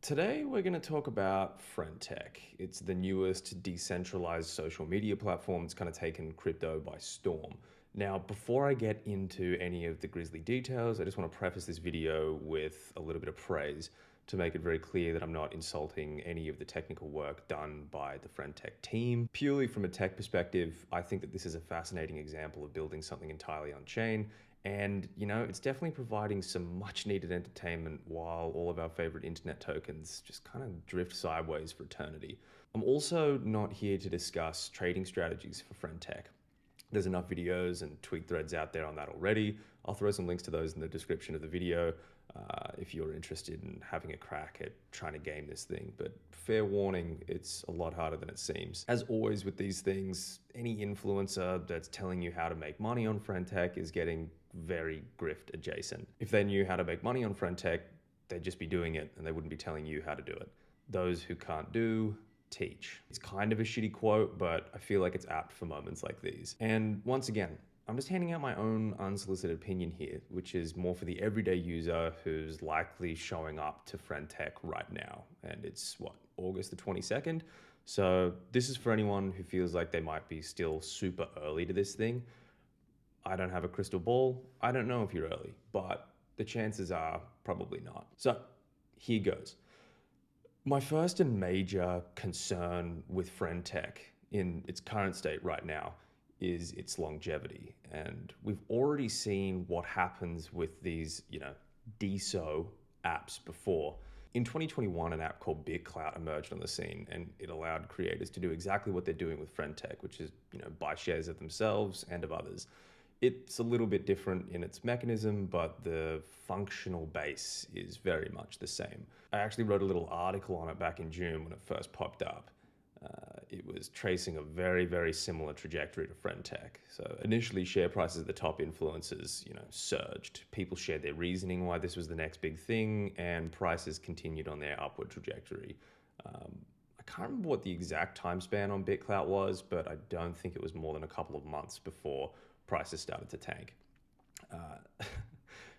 Today, we're going to talk about Friendtech. It's the newest decentralized social media platform. It's kind of taken crypto by storm. Now, before I get into any of the grisly details, I just want to preface this video with a little bit of praise to make it very clear that I'm not insulting any of the technical work done by the Friendtech team. Purely from a tech perspective, I think that this is a fascinating example of building something entirely on chain. And, it's definitely providing some much needed entertainment while all of our favorite internet tokens just kind of drift sideways for eternity. I'm also not here to discuss trading strategies for Friendtech. There's enough videos and tweet threads out there on that already. I'll throw some links to those in the description of the video if you're interested in having a crack at trying to game this thing. But fair warning, it's a lot harder than it seems. As always with these things, any influencer that's telling you how to make money on Friendtech is getting very grift adjacent. If they knew how to make money on Friendtech, they'd just be doing it and they wouldn't be telling you how to do it. Those who can't do, teach. It's kind of a shitty quote, but I feel like it's apt for moments like these. And once again, I'm just handing out my own unsolicited opinion here, which is more for the everyday user who's likely showing up to Friendtech right now. And it's August the 22nd? So this is for anyone who feels like they might be still super early to this thing. I don't have a crystal ball. I don't know if you're early, but the chances are probably not. So here goes. My first and major concern with Friendtech in its current state right now is its longevity. And we've already seen what happens with these, DeSo apps before. In 2021, an app called BitClout emerged on the scene, and it allowed creators to do exactly what they're doing with Friendtech, which is, buy shares of themselves and of others. It's a little bit different in its mechanism, but the functional base is very much the same. I actually wrote a little article on it back in June when it first popped up. It was tracing a very, very similar trajectory to Friendtech. So initially, share prices of the top influencers, surged. People shared their reasoning why this was the next big thing, and prices continued on their upward trajectory. I can't remember what the exact time span on BitClout was, but I don't think it was more than a couple of months before prices started to tank.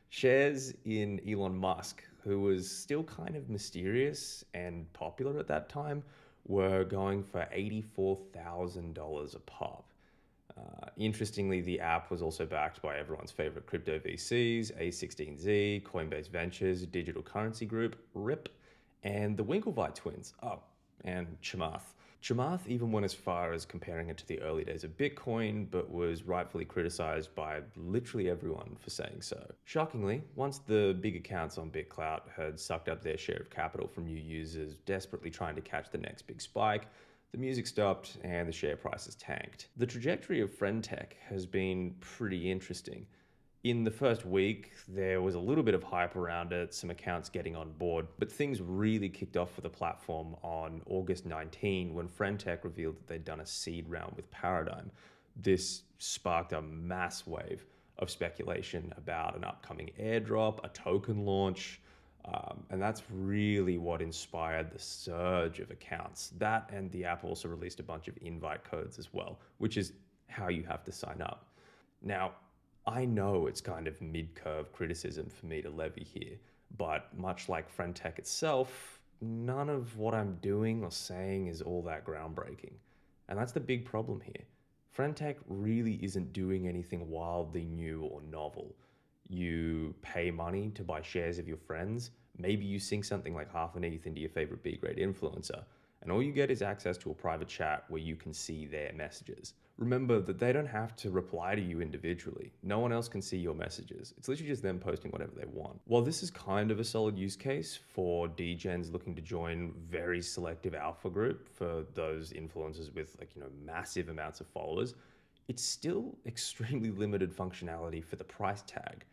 Shares in Elon Musk, who was still kind of mysterious and popular at that time, were going for $84,000 a pop. Interestingly, the app was also backed by everyone's favorite crypto VCs, A16Z, Coinbase Ventures, Digital Currency Group, RIP, and the Winklevi twins. Oh, and Chamath. Chamath even went as far as comparing it to the early days of Bitcoin, but was rightfully criticized by literally everyone for saying so. Shockingly, once the big accounts on BitClout had sucked up their share of capital from new users desperately trying to catch the next big spike, the music stopped and the share prices tanked. The trajectory of Friendtech has been pretty interesting. In the first week, there was a little bit of hype around it, some accounts getting on board, but things really kicked off for the platform on August 19 when Friendtech revealed that they'd done a seed round with Paradigm. This sparked a mass wave of speculation about an upcoming airdrop, a token launch, and that's really what inspired the surge of accounts. That, and the app also released a bunch of invite codes as well, which is how you have to sign up. Now, I know it's kind of mid-curve criticism for me to levy here, but much like Friendtech itself, none of what I'm doing or saying is all that groundbreaking. And that's the big problem here. Friendtech really isn't doing anything wildly new or novel. You pay money to buy shares of your friends, maybe you sink something like half an ETH into your favorite B-grade influencer, and all you get is access to a private chat where you can see their messages. Remember that they don't have to reply to you individually. No one else can see your messages. It's literally just them posting whatever they want. While this is kind of a solid use case for degens looking to join very selective alpha group for those influencers with massive amounts of followers, it's still extremely limited functionality for the price tag.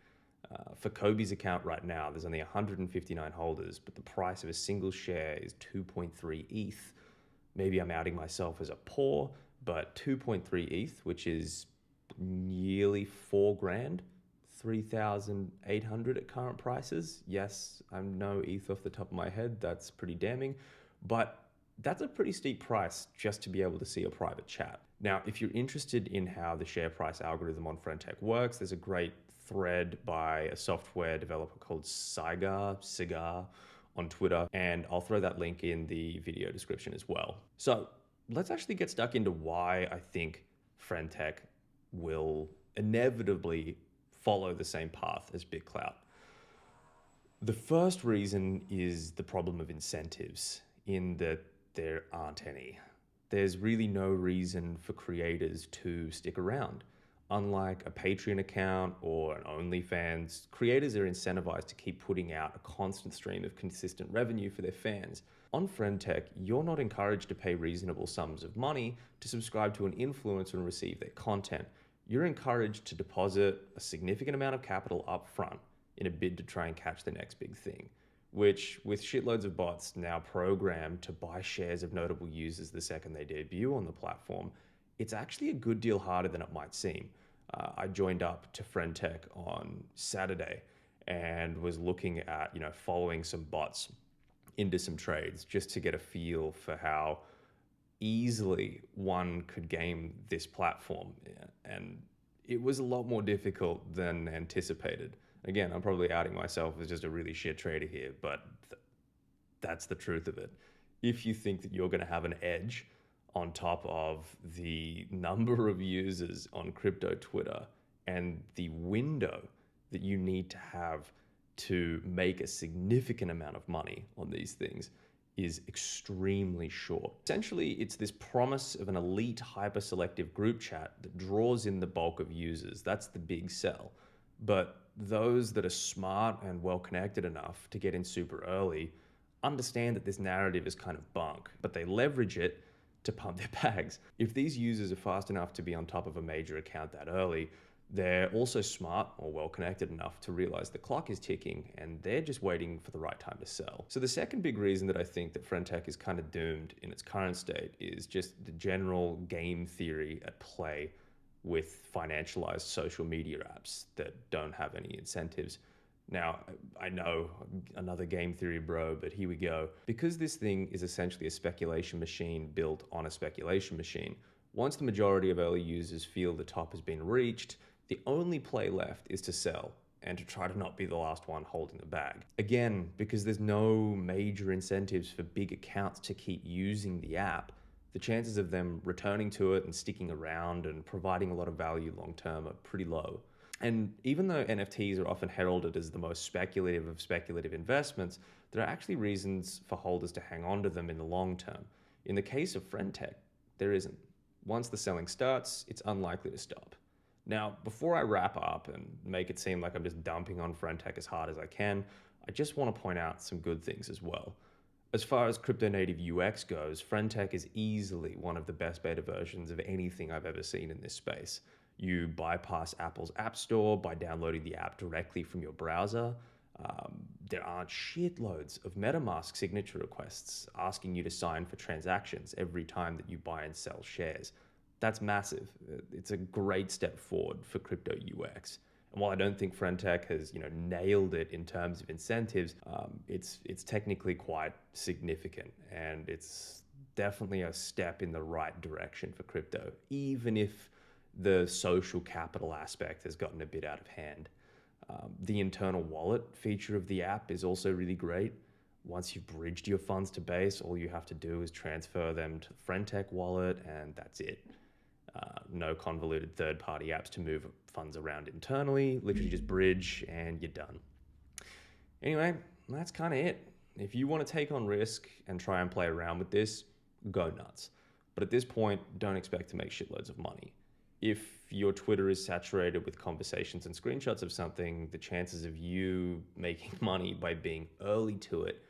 For Kobe's account right now, there's only 159 holders, but the price of a single share is 2.3 ETH. Maybe I'm outing myself as a poor, but 2.3 ETH, which is nearly $4,000, 3,800 at current prices. Yes, I know ETH off the top of my head. That's pretty damning, but that's a pretty steep price just to be able to see a private chat. Now, if you're interested in how the share price algorithm on Friendtech works, there's a great thread by a software developer called Cigar on Twitter, and I'll throw that link in the video description as well. So let's actually get stuck into why I think Friendtech will inevitably follow the same path as BitClout. The first reason is the problem of incentives, in that there aren't any. There's really no reason for creators to stick around. Unlike a Patreon account or an OnlyFans, creators are incentivized to keep putting out a constant stream of consistent revenue for their fans. On Friendtech, you're not encouraged to pay reasonable sums of money to subscribe to an influencer and receive their content. You're encouraged to deposit a significant amount of capital up front in a bid to try and catch the next big thing, which, with shitloads of bots now programmed to buy shares of notable users the second they debut on the platform, it's actually a good deal harder than it might seem. I joined up to Friendtech on Saturday and was looking at, following some bots into some trades just to get a feel for how easily one could game this platform. And it was a lot more difficult than anticipated. Again, I'm probably outing myself as just a really shit trader here, but that's the truth of it. If you think that you're going to have an edge on top of the number of users on crypto Twitter and the window that you need to have to make a significant amount of money on these things is extremely short. Essentially, it's this promise of an elite hyper-selective group chat that draws in the bulk of users. That's the big sell. But those that are smart and well-connected enough to get in super early understand that this narrative is kind of bunk, but they leverage it to pump their bags. If these users are fast enough to be on top of a major account that early, they're also smart or well-connected enough to realize the clock is ticking and they're just waiting for the right time to sell. So the second big reason that I think that Friendtech is kind of doomed in its current state is just the general game theory at play with financialized social media apps that don't have any incentives. Now, I know, another game theory bro, but here we go. Because this thing is essentially a speculation machine built on a speculation machine, once the majority of early users feel the top has been reached, the only play left is to sell and to try to not be the last one holding the bag. Again, because there's no major incentives for big accounts to keep using the app, the chances of them returning to it and sticking around and providing a lot of value long term are pretty low. And even though NFTs are often heralded as the most speculative of speculative investments, there are actually reasons for holders to hang on to them in the long term. In the case of Friendtech, there isn't. Once the selling starts, it's unlikely to stop. Now, before I wrap up and make it seem like I'm just dumping on Friendtech as hard as I can, I just want to point out some good things as well. As far as crypto native UX goes, Friendtech is easily one of the best beta versions of anything I've ever seen in this space. You bypass Apple's App Store by downloading the app directly from your browser. There aren't shitloads of MetaMask signature requests asking you to sign for transactions every time that you buy and sell shares. That's massive. It's a great step forward for crypto UX. And while I don't think Friendtech has nailed it in terms of incentives, it's technically quite significant, and it's definitely a step in the right direction for crypto, even if the social capital aspect has gotten a bit out of hand. The internal wallet feature of the app is also really great. Once you've bridged your funds to Base, all you have to do is transfer them to the Friendtech wallet, and that's it. No convoluted third-party apps to move funds around internally. Literally just bridge and you're done. Anyway, that's kind of it. If you want to take on risk and try and play around with this, go nuts. But at this point, don't expect to make shitloads of money. If your Twitter is saturated with conversations and screenshots of something, the chances of you making money by being early to it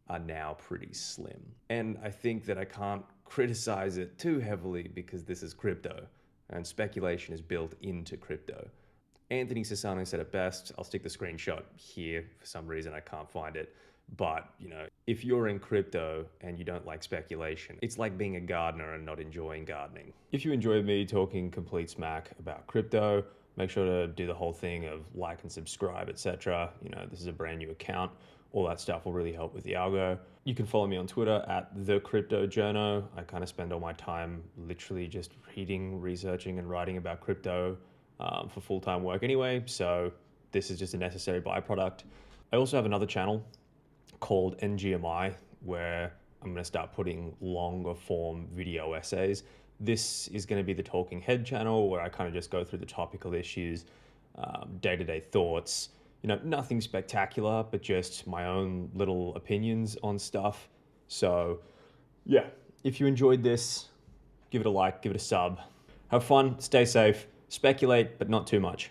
are now pretty slim. And I think that I can't criticize it too heavily because this is crypto and speculation is built into crypto. Anthony Sassano said it best. I'll stick the screenshot here. For some reason, I can't find it. But, if you're in crypto and you don't like speculation, it's like being a gardener and not enjoying gardening. If you enjoyed me talking complete smack about crypto, make sure to do the whole thing of like and subscribe, etc. This is a brand new account. All that stuff will really help with the algo. You can follow me on Twitter at @thecryptojourno. I kind of spend all my time literally just reading, researching, and writing about crypto for full-time work anyway. So this is just a necessary byproduct. I also have another channel called NGMI, where I'm going to start putting longer form video essays. This is going to be the talking head channel where I kind of just go through the topical issues, day-to-day thoughts, nothing spectacular, but just my own little opinions on stuff. So yeah, if you enjoyed this, give it a like, give it a sub. Have fun, stay safe, speculate, but not too much.